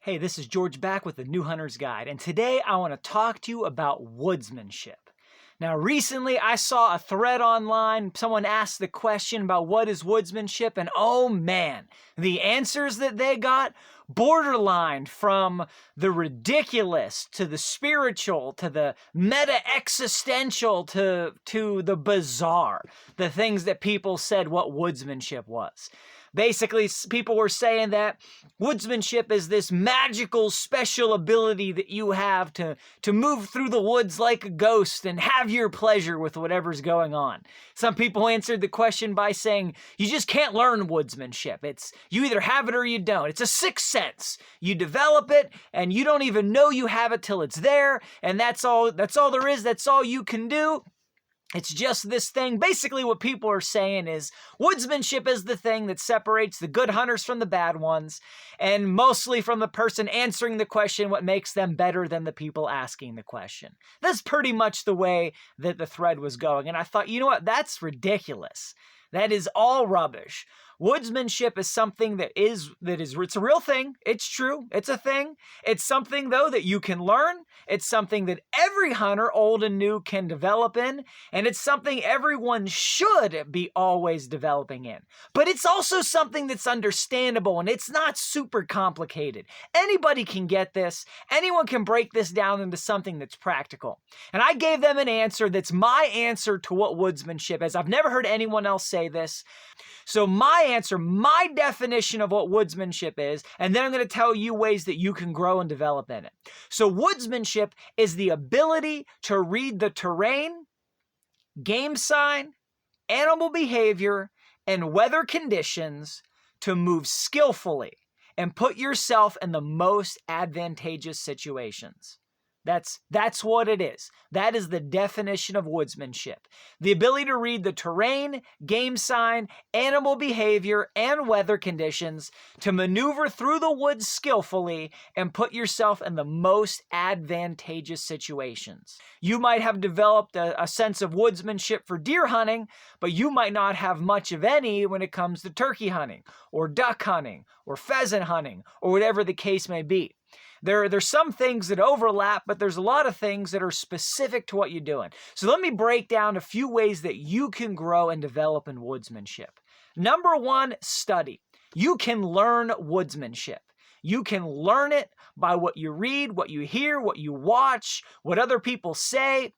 Hey, this is George back with the New Hunter's Guide, and today I want to talk to you about woodsmanship. Now, recently I saw a thread online. Someone asked the question about what is woodsmanship, and oh man, the answers that they got borderline from the ridiculous to the spiritual to the meta-existential to the bizarre, the things that people said what woodsmanship was. Basically, people were saying that woodsmanship is this magical special ability that you have to move through the woods like a ghost and have your pleasure with whatever's going on. Some people answered the question by saying, you just can't learn woodsmanship. You either have it or you don't. It's a sixth sense. You develop it and you don't even know you have it till it's there, and that's all there is, that's all you can do. It's just this thing. Basically, what people are saying is woodsmanship is the thing that separates the good hunters from the bad ones, and mostly from the person answering the question, what makes them better than the people asking the question. That's pretty much the way that the thread was going, and I thought, you know what, that's ridiculous. That is all rubbish. Woodsmanship is something it's a real thing. It's true. It's a thing. It's something, though, that you can learn. It's something that every hunter, old and new, can develop in. And it's something everyone should be always developing in. But it's also something that's understandable, and it's not super complicated. Anybody can get this. Anyone can break this down into something that's practical. And I gave them an answer that's my answer to what woodsmanship is. I've never heard anyone else say this. So my answer, my definition of what woodsmanship is, and then I'm going to tell you ways that you can grow and develop in it. So woodsmanship is the ability to read the terrain, game sign, animal behavior, and weather conditions to move skillfully and put yourself in the most advantageous situations. That's what it is. That is the definition of woodsmanship. The ability to read the terrain, game sign, animal behavior, and weather conditions to maneuver through the woods skillfully and put yourself in the most advantageous situations. You might have developed a sense of woodsmanship for deer hunting, but you might not have much of any when it comes to turkey hunting or duck hunting or pheasant hunting or whatever the case may be. There's some things that overlap, but there's a lot of things that are specific to what you're doing. So let me break down a few ways that you can grow and develop in woodsmanship. Number one, study. You can learn woodsmanship. You can learn it by what you read, what you hear, what you watch, what other people say.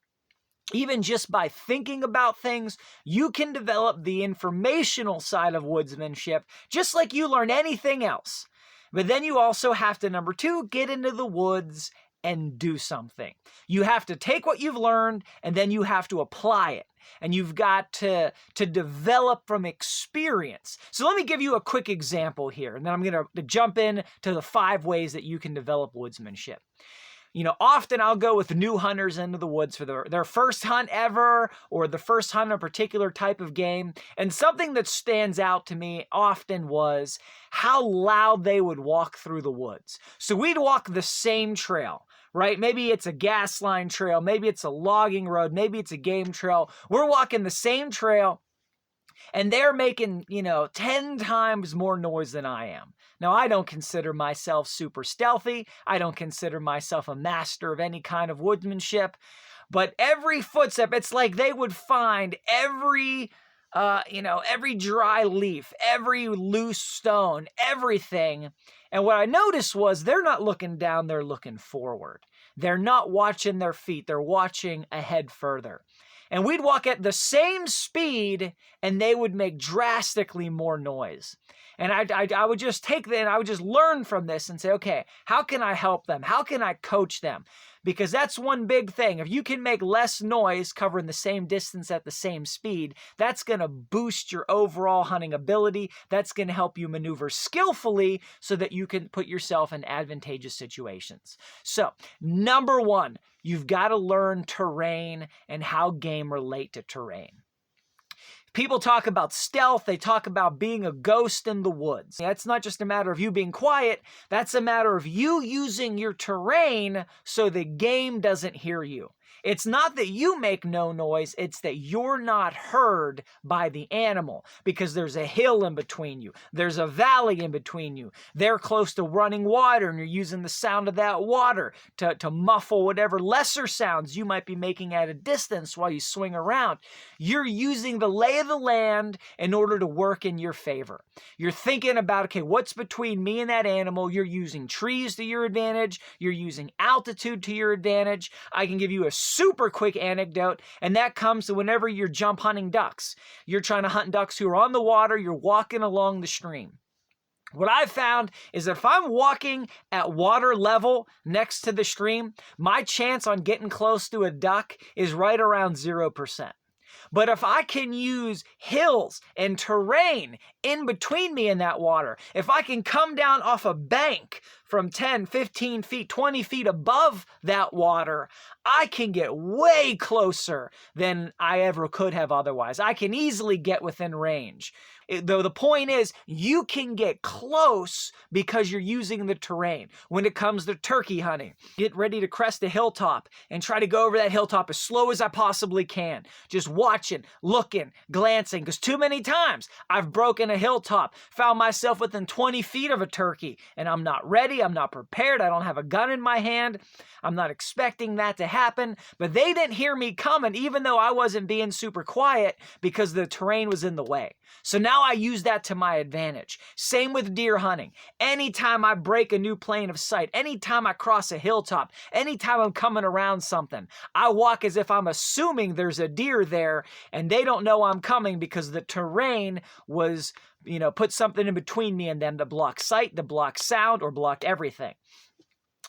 Even just by thinking about things, you can develop the informational side of woodsmanship, just like you learn anything else. But then you also have to, number two, get into the woods and do something. You have to take what you've learned and then you have to apply it. And you've got to develop from experience. So let me give you a quick example here, and then I'm going to jump in to the 5 ways that you can develop woodsmanship. You know, often I'll go with new hunters into the woods for their first hunt ever, or the first hunt on a particular type of game. And something that stands out to me often was how loud they would walk through the woods. So we'd walk the same trail, right? Maybe it's a gas line trail, maybe it's a logging road, maybe it's a game trail. We're walking the same trail, and they're making, 10 times more noise than I am. Now, I don't consider myself super stealthy. I don't consider myself a master of any kind of woodsmanship. But every footstep, it's like they would find every dry leaf, every loose stone, everything. And what I noticed was they're not looking down, they're looking forward. They're not watching their feet, they're watching ahead further. And we'd walk at the same speed, and they would make drastically more noise. And I would just take that, and I would just learn from this and say, okay, how can I help them? How can I coach them? Because that's one big thing. If you can make less noise covering the same distance at the same speed, that's going to boost your overall hunting ability. That's going to help you maneuver skillfully so that you can put yourself in advantageous situations. So, number one, you've got to learn terrain and how game relate to terrain. People talk about stealth. They talk about being a ghost in the woods. That's not just a matter of you being quiet. That's a matter of you using your terrain so the game doesn't hear you. It's not that you make no noise, it's that you're not heard by the animal because there's a hill in between you. There's a valley in between you. They're close to running water and you're using the sound of that water to muffle whatever lesser sounds you might be making at a distance while you swing around. You're using the lay of the land in order to work in your favor. You're thinking about, okay, what's between me and that animal? You're using trees to your advantage. You're using altitude to your advantage. I can give you a super quick anecdote, and that comes to whenever you're jump hunting ducks. You're trying to hunt ducks who are on the water. You're walking along the stream. What I've found is that if I'm walking at water level next to the stream, my chance on getting close to a duck is right around 0%. But if I can use hills and terrain in between me and that water, if I can come down off a bank from 10, 15 feet, 20 feet above that water, I can get way closer than I ever could have otherwise. I can easily get within range. Though the point is, you can get close because you're using the terrain. When it comes to turkey hunting, get ready to crest a hilltop and try to go over that hilltop as slow as I possibly can. Just watching, looking, glancing, because too many times I've broken a hilltop, found myself within 20 feet of a turkey, and I'm not ready, I'm not prepared, I don't have a gun in my hand, I'm not expecting that to happen, but they didn't hear me coming even though I wasn't being super quiet because the terrain was in the way. So now I use that to my advantage. Same with deer hunting. Anytime I break a new plane of sight, anytime I cross a hilltop, anytime I'm coming around something, I walk as if I'm assuming there's a deer there and they don't know I'm coming because the terrain was, put something in between me and them to block sight, to block sound, or block everything.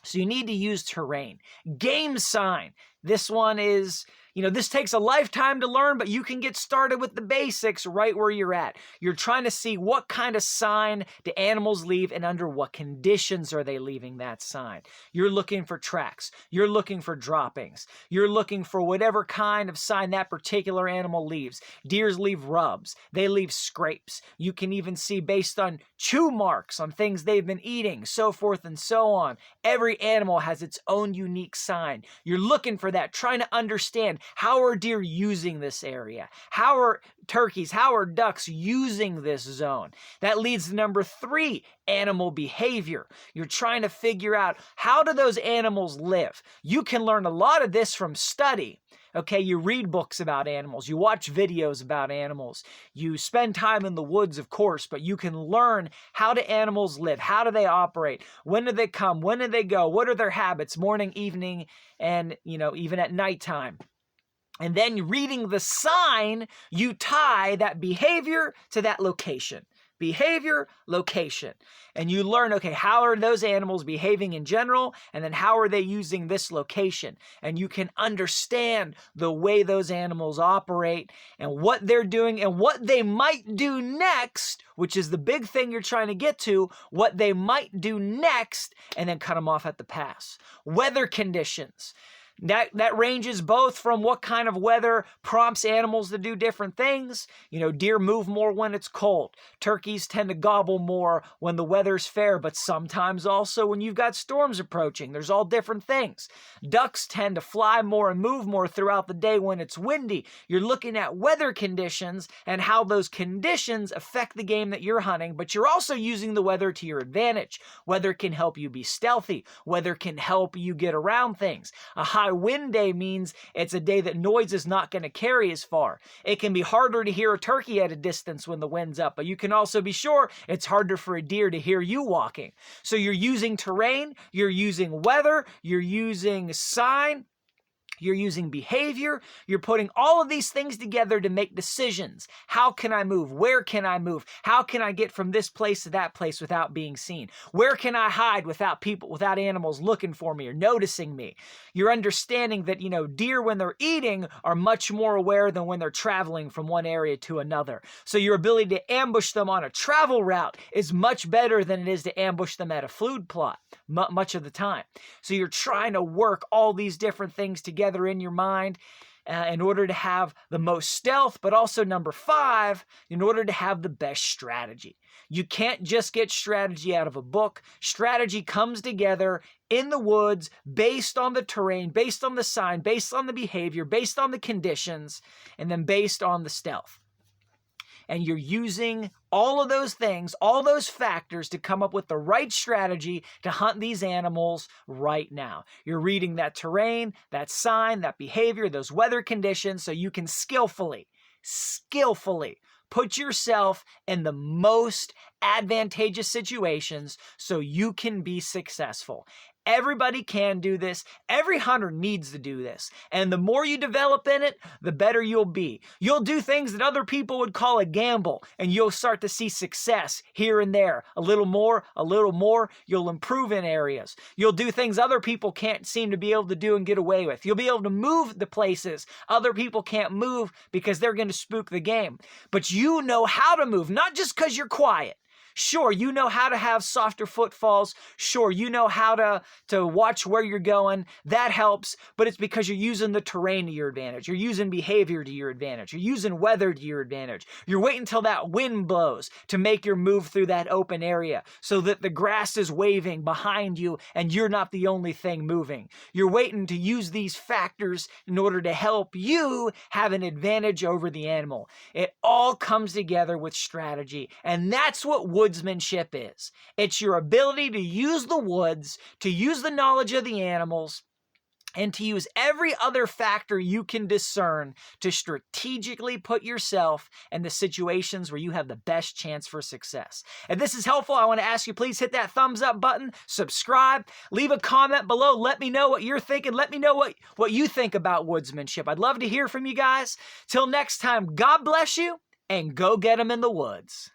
So you need to use terrain. Game sign. This one is, this takes a lifetime to learn, but you can get started with the basics right where you're at. You're trying to see what kind of sign do animals leave and under what conditions are they leaving that sign. You're looking for tracks. You're looking for droppings. You're looking for whatever kind of sign that particular animal leaves. Deers leave rubs. They leave scrapes. You can even see based on chew marks on things they've been eating, so forth and so on. Every animal has its own unique sign. You're looking for that, trying to understand how are deer using this area? How are turkeys, how are ducks using this zone? That leads to number 3, animal behavior. You're trying to figure out how do those animals live? You can learn a lot of this from study. Okay, you read books about animals, you watch videos about animals, you spend time in the woods, of course, but you can learn how do animals live, how do they operate, when do they come, when do they go, what are their habits, morning, evening, and, even at nighttime. And then reading the sign, you tie that behavior to that location. Behavior, location. And you learn, okay, how are those animals behaving in general? And then how are they using this location? And you can understand the way those animals operate and what they're doing and what they might do next, which is the big thing you're trying to get to, what they might do next, and then cut them off at the pass. Weather conditions. That ranges both from what kind of weather prompts animals to do different things. Deer move more when it's cold. Turkeys tend to gobble more when the weather's fair, but sometimes also when you've got storms approaching. There's all different things. Ducks tend to fly more and move more throughout the day when it's windy. You're looking at weather conditions and how those conditions affect the game that you're hunting, but you're also using the weather to your advantage. Weather can help you be stealthy. Weather can help you get around things. A high wind day means it's a day that noise is not going to carry as far. It can be harder to hear a turkey at a distance when the wind's up, but you can also be sure it's harder for a deer to hear you walking. So you're using terrain, you're using weather, you're using sign, you're using behavior, you're putting all of these things together to make decisions. How can I move? Where can I move? How can I get from this place to that place without being seen? Where can I hide without animals looking for me or noticing me? You're understanding that, deer when they're eating are much more aware than when they're traveling from one area to another. So your ability to ambush them on a travel route is much better than it is to ambush them at a food plot much of the time. So you're trying to work all these different things together in your mind. in order to have the most stealth, but also number 5, in order to have the best strategy. You can't just get strategy out of a book. Strategy comes together in the woods based on the terrain, based on the sign, based on the behavior, based on the conditions, and then based on the stealth. And you're using all of those things, all those factors to come up with the right strategy to hunt these animals right now. You're reading that terrain, that sign, that behavior, those weather conditions, so you can skillfully put yourself in the most advantageous situations so you can be successful. Everybody can do this. Every hunter needs to do this. And the more you develop in it, the better you'll be. You'll do things that other people would call a gamble, and you'll start to see success here and there. A little more, you'll improve in areas. You'll do things other people can't seem to be able to do and get away with. You'll be able to move the places other people can't move because they're going to spook the game. But you know how to move, not just because you're quiet. Sure, you know how to have softer footfalls. Sure, you know how to watch where you're going. That helps, but it's because you're using the terrain to your advantage. You're using behavior to your advantage. You're using weather to your advantage. You're waiting until that wind blows to make your move through that open area so that the grass is waving behind you and you're not the only thing moving. You're waiting to use these factors in order to help you have an advantage over the animal. It all comes together with strategy, and that's what woodsmanship is. It's your ability to use the woods, to use the knowledge of the animals, and to use every other factor you can discern to strategically put yourself in the situations where you have the best chance for success. If this is helpful, I want to ask you, please hit that thumbs up button, subscribe, leave a comment below. Let me know what you're thinking. Let me know what you think about woodsmanship. I'd love to hear from you guys. Till next time, God bless you, and go get them in the woods.